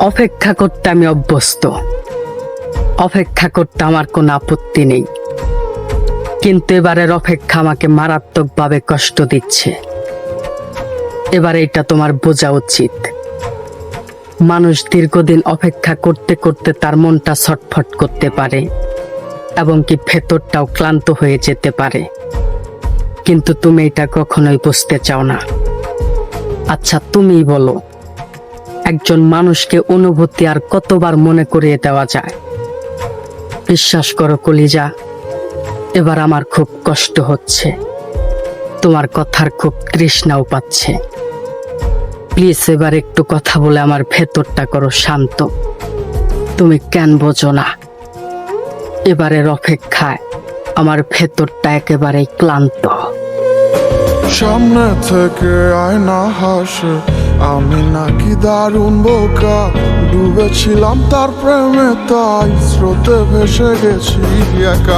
অপেক্ষা করতে আমি অভ্যস্ত, অপেক্ষা করতে আমার কোনো আপত্তি নেই, কিন্তু এবারের অপেক্ষা আমাকে মারাত্মকভাবে কষ্ট দিচ্ছে। এবার এটা তোমার বোঝা উচিত। মানুষ দীর্ঘদিন অপেক্ষা করতে করতে তার মনটা ছটফট করতে পারে এবং কি ভেতরটাও ক্লান্ত হয়ে যেতে পারে, কিন্তু তুমি এটা কখনোই বুঝতে চাও না। আচ্ছা তুমিই বলো, একজন মানুষকে অনুভূতি আর কতবার মনে করিয়ে দেওয়া যায়? বিশ্বাস করো কলিজা, এবার আমার খুব কষ্ট হচ্ছে, তোমার কথার খুব তৃষ্ণাও পাচ্ছে। প্লিজ এবার একটু কথা বলে আমার ভেতরটা করো শান্ত। তুমি কেন বোঝো না? এবারের অপেক্ষায় আমার ভেতরটা একেবারেই ক্লান্ত। সামনে থেকে আয়না হাসে, আমি নাকি দারুণ বোকা। ডুবেছিলাম তার প্রেমে, তাই স্রোতে ভেসে গেছি একা।